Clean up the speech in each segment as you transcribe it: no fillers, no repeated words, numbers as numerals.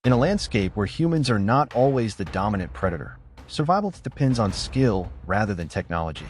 In a landscape where humans are not always the dominant predator, survival depends on skill rather than technology.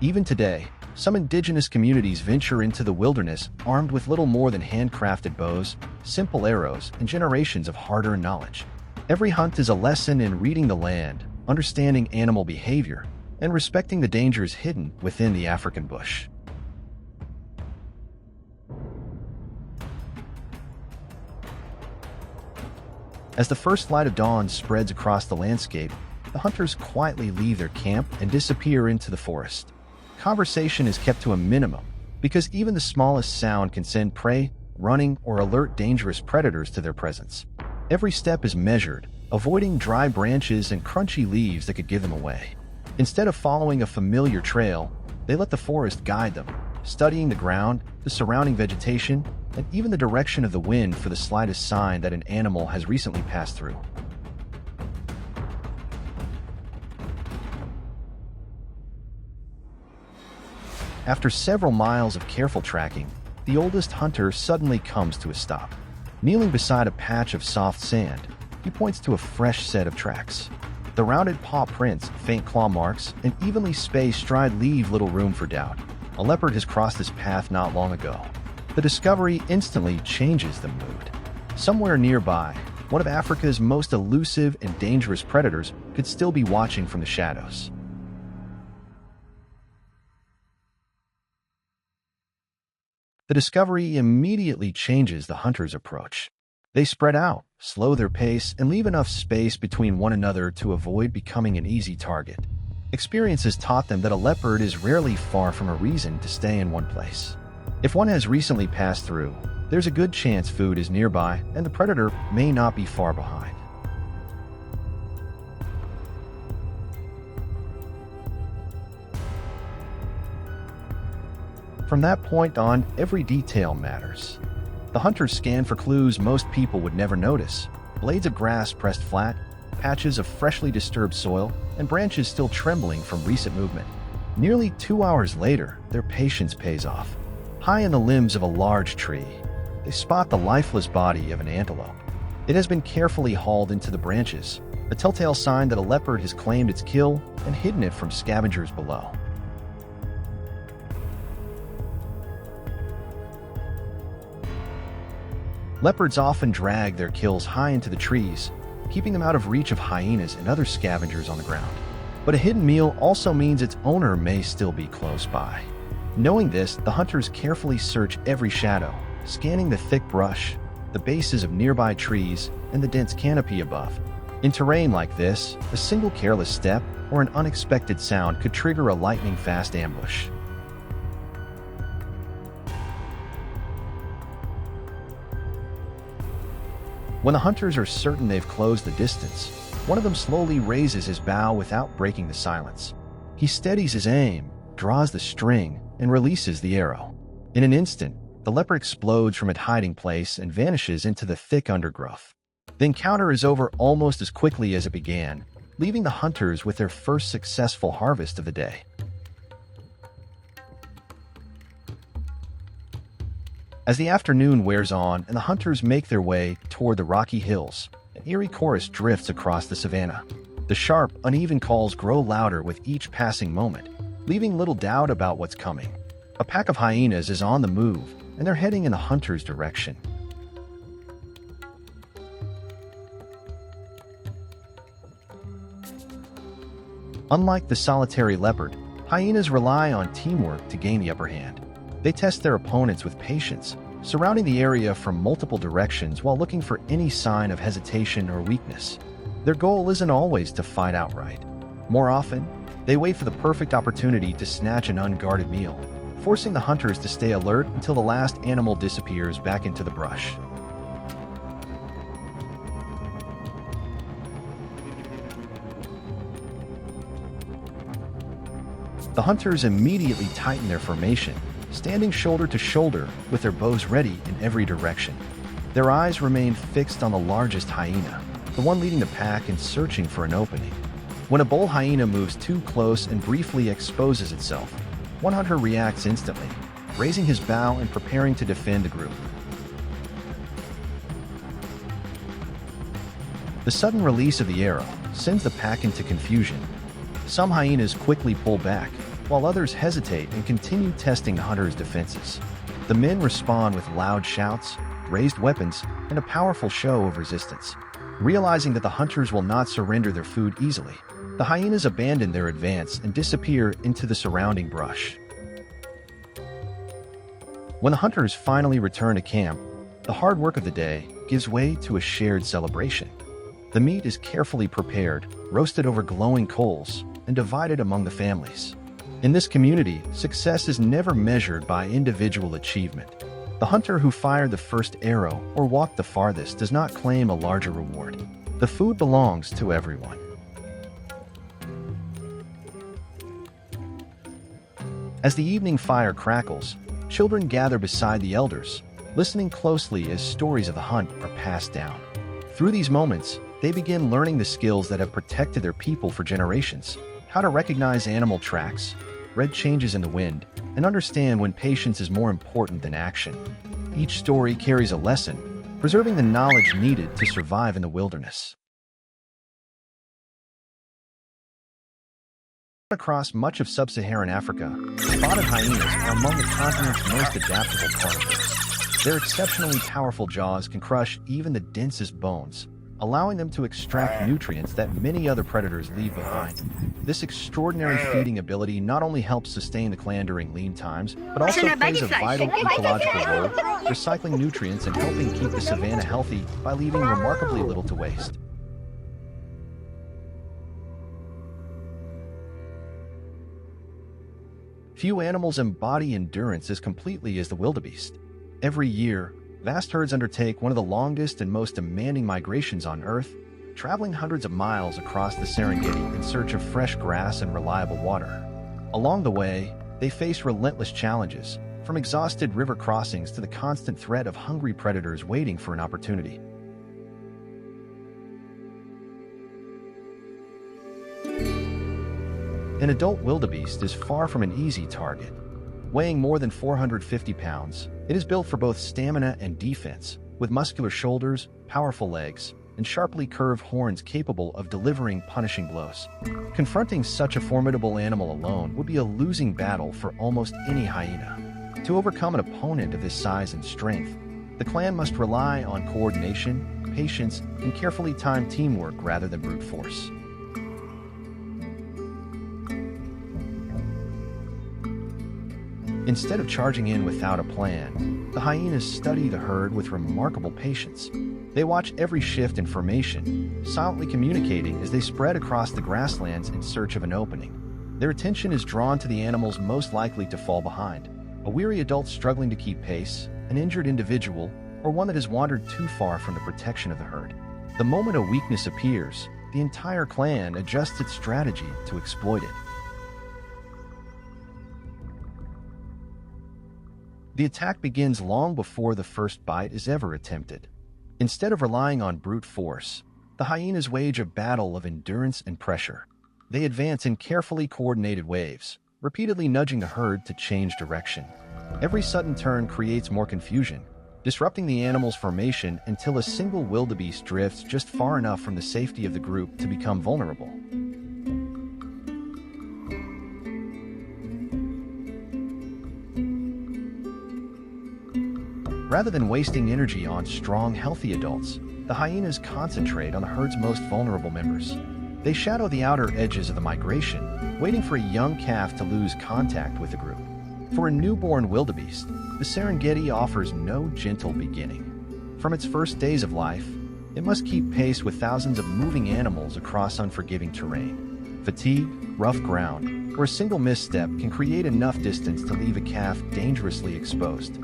Even today, some indigenous communities venture into the wilderness armed with little more than handcrafted bows, simple arrows, and generations of hard-earned knowledge. Every hunt is a lesson in reading the land, understanding animal behavior, and respecting the dangers hidden within the African bush. As the first light of dawn spreads across the landscape, the hunters quietly leave their camp and disappear into the forest. Conversation is kept to a minimum because even the smallest sound can send prey, running, or alert dangerous predators to their presence. Every step is measured, avoiding dry branches and crunchy leaves that could give them away. Instead of following a familiar trail, they let the forest guide them, studying the ground, the surrounding vegetation, and even the direction of the wind for the slightest sign that an animal has recently passed through. After several miles of careful tracking, the oldest hunter suddenly comes to a stop. Kneeling beside a patch of soft sand, he points to a fresh set of tracks. The rounded paw prints, faint claw marks, and evenly spaced stride leave little room for doubt. A leopard has crossed this path not long ago. The discovery instantly changes the mood. Somewhere nearby, one of Africa's most elusive and dangerous predators could still be watching from the shadows. The discovery immediately changes the hunter's approach. They spread out, slow their pace, and leave enough space between one another to avoid becoming an easy target. Experience has taught them that a leopard is rarely far from a reason to stay in one place. If one has recently passed through, there's a good chance food is nearby and the predator may not be far behind. From that point on, every detail matters. The hunters scan for clues most people would never notice: blades of grass pressed flat, patches of freshly disturbed soil, and branches still trembling from recent movement. Nearly 2 hours later, their patience pays off. High in the limbs of a large tree, they spot the lifeless body of an antelope. It has been carefully hauled into the branches, a telltale sign that a leopard has claimed its kill and hidden it from scavengers below. Leopards often drag their kills high into the trees, keeping them out of reach of hyenas and other scavengers on the ground. But a hidden meal also means its owner may still be close by. Knowing this, the hunters carefully search every shadow, scanning the thick brush, the bases of nearby trees, and the dense canopy above. In terrain like this, a single careless step or an unexpected sound could trigger a lightning-fast ambush. When the hunters are certain they've closed the distance, one of them slowly raises his bow without breaking the silence. He steadies his aim, draws the string, and releases the arrow. In an instant, the leopard explodes from its hiding place and vanishes into the thick undergrowth. The encounter is over almost as quickly as it began, leaving the hunters with their first successful harvest of the day. As the afternoon wears on and the hunters make their way toward the rocky hills, an eerie chorus drifts across the savanna. The sharp, uneven calls grow louder with each passing moment, leaving little doubt about what's coming. A pack of hyenas is on the move, and they're heading in the hunter's direction. Unlike the solitary leopard, hyenas rely on teamwork to gain the upper hand. They test their opponents with patience, surrounding the area from multiple directions while looking for any sign of hesitation or weakness. Their goal isn't always to fight outright. More often, they wait for the perfect opportunity to snatch an unguarded meal, forcing the hunters to stay alert until the last animal disappears back into the brush. The hunters immediately tighten their formation, standing shoulder to shoulder with their bows ready in every direction. Their eyes remain fixed on the largest hyena, the one leading the pack and searching for an opening. When a bull hyena moves too close and briefly exposes itself, one hunter reacts instantly, raising his bow and preparing to defend the group. The sudden release of the arrow sends the pack into confusion. Some hyenas quickly pull back, while others hesitate and continue testing the hunter's defenses. The men respond with loud shouts, raised weapons, and a powerful show of resistance. Realizing that the hunters will not surrender their food easily, the hyenas abandon their advance and disappear into the surrounding brush. When the hunters finally return to camp, the hard work of the day gives way to a shared celebration. The meat is carefully prepared, roasted over glowing coals, and divided among the families. In this community, success is never measured by individual achievement. The hunter who fired the first arrow or walked the farthest does not claim a larger reward. The food belongs to everyone. As the evening fire crackles, children gather beside the elders, listening closely as stories of the hunt are passed down. Through these moments, they begin learning the skills that have protected their people for generations: how to recognize animal tracks, read changes in the wind, and understand when patience is more important than action. Each story carries a lesson, preserving the knowledge needed to survive in the wilderness. Across much of sub-Saharan Africa, spotted hyenas are among the continent's most adaptable carnivores. Their exceptionally powerful jaws can crush even the densest bones, allowing them to extract nutrients that many other predators leave behind. This extraordinary feeding ability not only helps sustain the clan during lean times, but also plays a vital ecological role, recycling nutrients and helping keep the savanna healthy by leaving remarkably little to waste. Few animals embody endurance as completely as the wildebeest. Every year, vast herds undertake one of the longest and most demanding migrations on Earth, traveling hundreds of miles across the Serengeti in search of fresh grass and reliable water. Along the way, they face relentless challenges, from exhausted river crossings to the constant threat of hungry predators waiting for an opportunity. An adult wildebeest is far from an easy target. Weighing more than 450 pounds, it is built for both stamina and defense, with muscular shoulders, powerful legs, and sharply curved horns capable of delivering punishing blows. Confronting such a formidable animal alone would be a losing battle for almost any hyena. To overcome an opponent of this size and strength, the clan must rely on coordination, patience, and carefully timed teamwork rather than brute force. Instead of charging in without a plan, the hyenas study the herd with remarkable patience. They watch every shift in formation, silently communicating as they spread across the grasslands in search of an opening. Their attention is drawn to the animals most likely to fall behind: a weary adult struggling to keep pace, an injured individual, or one that has wandered too far from the protection of the herd. The moment a weakness appears, the entire clan adjusts its strategy to exploit it. The attack begins long before the first bite is ever attempted. Instead of relying on brute force, the hyenas wage a battle of endurance and pressure. They advance in carefully coordinated waves, repeatedly nudging the herd to change direction. Every sudden turn creates more confusion, disrupting the animal's formation until a single wildebeest drifts just far enough from the safety of the group to become vulnerable. Rather than wasting energy on strong, healthy adults, the hyenas concentrate on the herd's most vulnerable members. They shadow the outer edges of the migration, waiting for a young calf to lose contact with the group. For a newborn wildebeest, the Serengeti offers no gentle beginning. From its first days of life, it must keep pace with thousands of moving animals across unforgiving terrain. Fatigue, rough ground, or a single misstep can create enough distance to leave a calf dangerously exposed.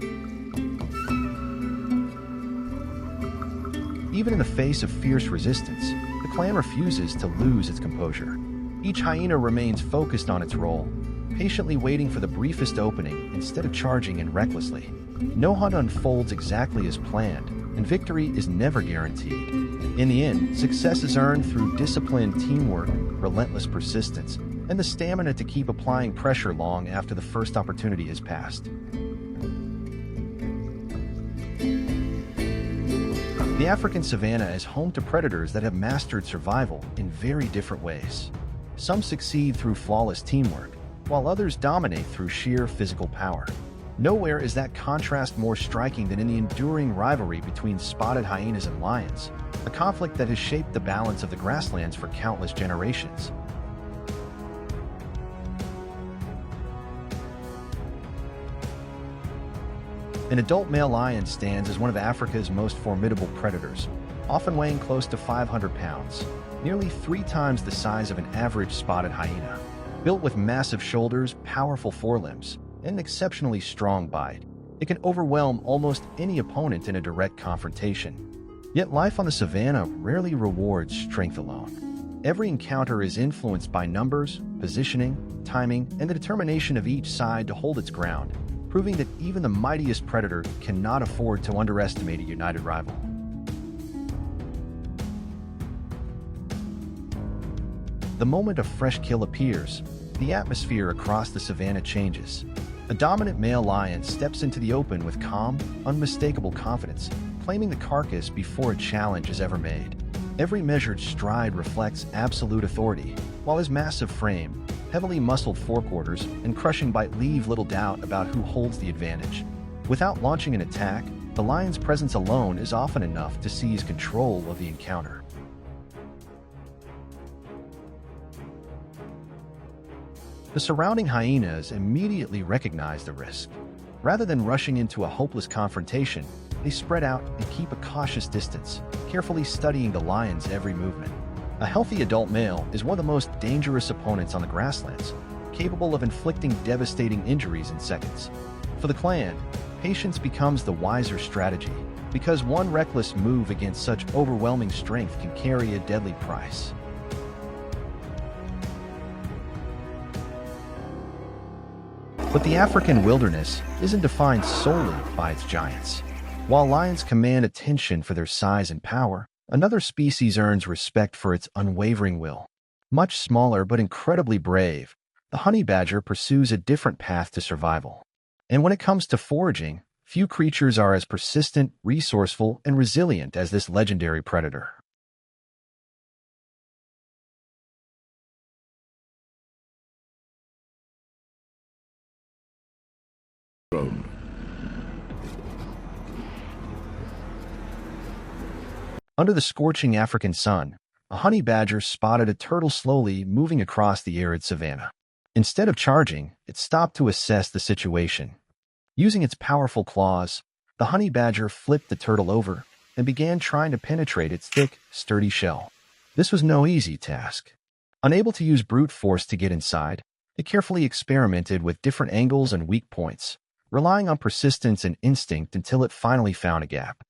Even in the face of fierce resistance, the clan refuses to lose its composure. Each hyena remains focused on its role, patiently waiting for the briefest opening instead of charging in recklessly. No hunt unfolds exactly as planned, and victory is never guaranteed. In the end, success is earned through disciplined teamwork, relentless persistence, and the stamina to keep applying pressure long after the first opportunity has passed. The African savanna is home to predators that have mastered survival in very different ways. Some succeed through flawless teamwork, while others dominate through sheer physical power. Nowhere is that contrast more striking than in the enduring rivalry between spotted hyenas and lions, a conflict that has shaped the balance of the grasslands for countless generations. An adult male lion stands as one of Africa's most formidable predators, often weighing close to 500 pounds, nearly 3 times the size of an average spotted hyena. Built with massive shoulders, powerful forelimbs, and an exceptionally strong bite, it can overwhelm almost any opponent in a direct confrontation. Yet life on the savanna rarely rewards strength alone. Every encounter is influenced by numbers, positioning, timing, and the determination of each side to hold its ground, proving that even the mightiest predator cannot afford to underestimate a united rival. The moment a fresh kill appears, the atmosphere across the savanna changes. A dominant male lion steps into the open with calm, unmistakable confidence, claiming the carcass before a challenge is ever made. Every measured stride reflects absolute authority, while his massive frame, heavily muscled forequarters, and crushing bite leave little doubt about who holds the advantage. Without launching an attack, the lion's presence alone is often enough to seize control of the encounter. The surrounding hyenas immediately recognize the risk. Rather than rushing into a hopeless confrontation, they spread out and keep a cautious distance, carefully studying the lion's every movement. A healthy adult male is one of the most dangerous opponents on the grasslands, capable of inflicting devastating injuries in seconds. For the clan, patience becomes the wiser strategy, because one reckless move against such overwhelming strength can carry a deadly price. But the African wilderness isn't defined solely by its giants. While lions command attention for their size and power, another species earns respect for its unwavering will. Much smaller but incredibly brave, the honey badger pursues a different path to survival. And when it comes to foraging, few creatures are as persistent, resourceful, and resilient as this legendary predator. Under the scorching African sun, a honey badger spotted a turtle slowly moving across the arid savanna. Instead of charging, it stopped to assess the situation. Using its powerful claws, the honey badger flipped the turtle over and began trying to penetrate its thick, sturdy shell. This was no easy task. Unable to use brute force to get inside, it carefully experimented with different angles and weak points, relying on persistence and instinct until it finally found a gap.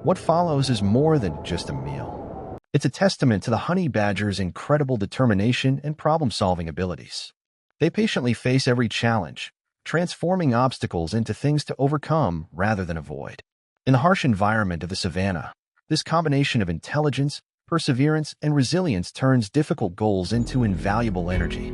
What follows is more than just a meal. It's a testament to the honey badger's incredible determination and problem-solving abilities. They patiently face every challenge, transforming obstacles into things to overcome rather than avoid. In the harsh environment of the savanna, this combination of intelligence, perseverance, and resilience turns difficult goals into invaluable energy.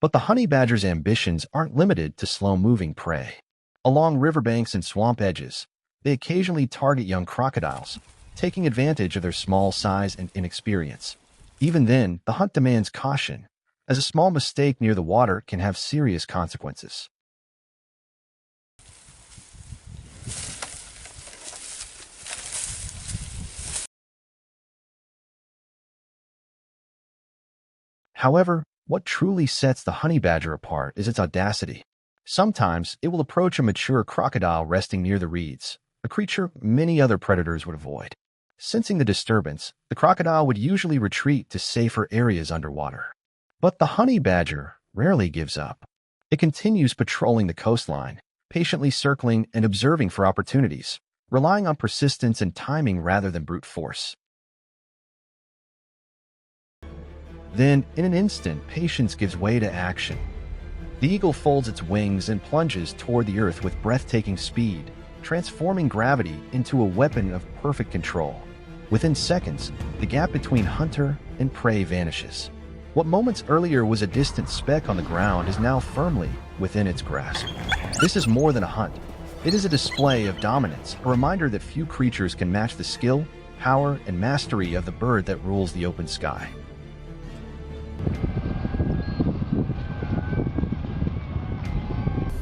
But the honey badger's ambitions aren't limited to slow-moving prey. Along riverbanks and swamp edges, they occasionally target young crocodiles, taking advantage of their small size and inexperience. Even then, the hunt demands caution, as a small mistake near the water can have serious consequences. However, what truly sets the honey badger apart is its audacity. Sometimes it will approach a mature crocodile resting near the reeds, a creature many other predators would avoid. Sensing the disturbance, the crocodile would usually retreat to safer areas underwater. But the honey badger rarely gives up. It continues patrolling the coastline, patiently circling and observing for opportunities, relying on persistence and timing rather than brute force. Then, in an instant, patience gives way to action. The eagle folds its wings and plunges toward the earth with breathtaking speed, transforming gravity into a weapon of perfect control. Within seconds, the gap between hunter and prey vanishes. What moments earlier was a distant speck on the ground is now firmly within its grasp. This is more than a hunt. It is a display of dominance, a reminder that few creatures can match the skill, power, and mastery of the bird that rules the open sky.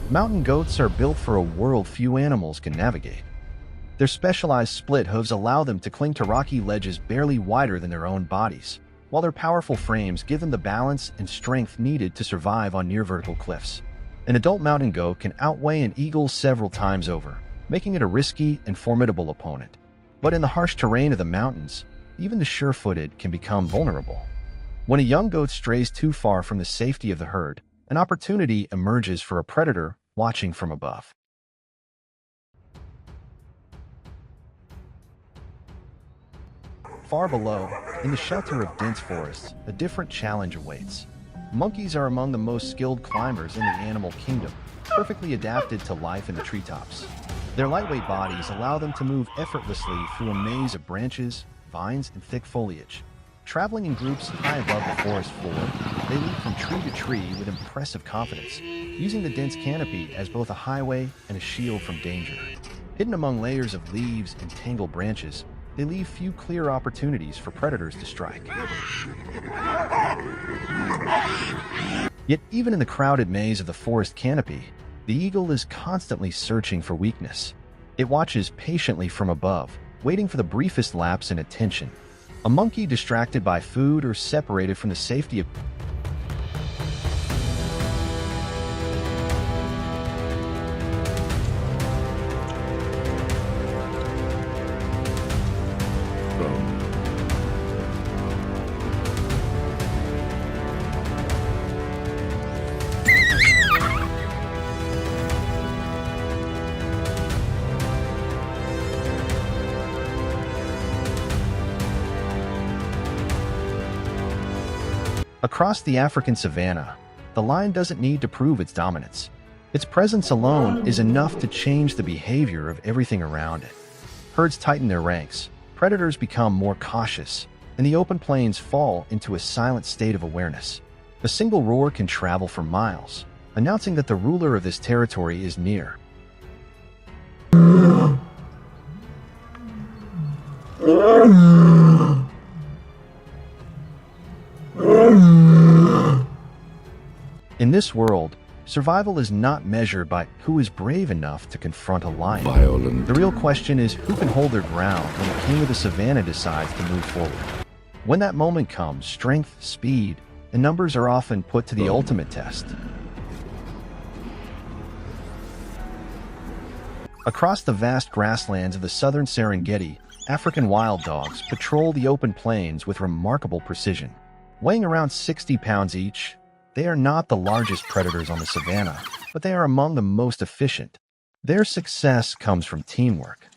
Mountain goats are built for a world few animals can navigate. Their specialized split hooves allow them to cling to rocky ledges barely wider than their own bodies, while their powerful frames give them the balance and strength needed to survive on near-vertical cliffs. An adult mountain goat can outweigh an eagle several times over, making it a risky and formidable opponent. But in the harsh terrain of the mountains, even the sure-footed can become vulnerable. When a young goat strays too far from the safety of the herd, an opportunity emerges for a predator watching from above. Far below, in the shelter of dense forests, a different challenge awaits. Monkeys are among the most skilled climbers in the animal kingdom, perfectly adapted to life in the treetops. Their lightweight bodies allow them to move effortlessly through a maze of branches, vines, and thick foliage. Traveling in groups high above the forest floor, they leap from tree to tree with impressive confidence, using the dense canopy as both a highway and a shield from danger. Hidden among layers of leaves and tangled branches, they leave few clear opportunities for predators to strike. Yet even in the crowded maze of the forest canopy, the eagle is constantly searching for weakness. It watches patiently from above, waiting for the briefest lapse in attention. A monkey distracted by food or separated from the safety of Across the African savanna, the lion doesn't need to prove its dominance. Its presence alone is enough to change the behavior of everything around it. Herds tighten their ranks, predators become more cautious, and the open plains fall into a silent state of awareness. A single roar can travel for miles, announcing that the ruler of this territory is near. In this world, survival is not measured by who is brave enough to confront a lion. Violent. The real question is who can hold their ground when the king of the savanna decides to move forward. When that moment comes, strength, speed, and numbers are often put to the ultimate test. Across the vast grasslands of the southern Serengeti, African wild dogs patrol the open plains with remarkable precision. Weighing around 60 pounds each, they are not the largest predators on the savanna, but they are among the most efficient. Their success comes from teamwork.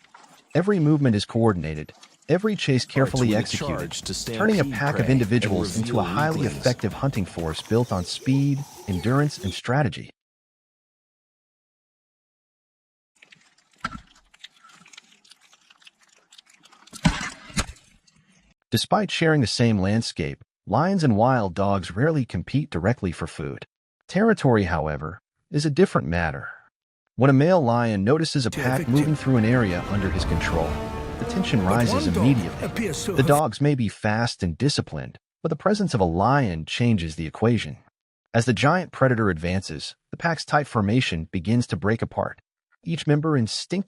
Every movement is coordinated, every chase carefully executed, turning a pack of individuals into a highly effective hunting force built on speed, endurance, and strategy. Despite sharing the same landscape, lions and wild dogs rarely compete directly for food. Territory, however, is a different matter. When a male lion notices a pack moving through an area under his control, the tension rises immediately. The dogs may be fast and disciplined, but the presence of a lion changes the equation. As the giant predator advances, the pack's tight formation begins to break apart, each member instinctively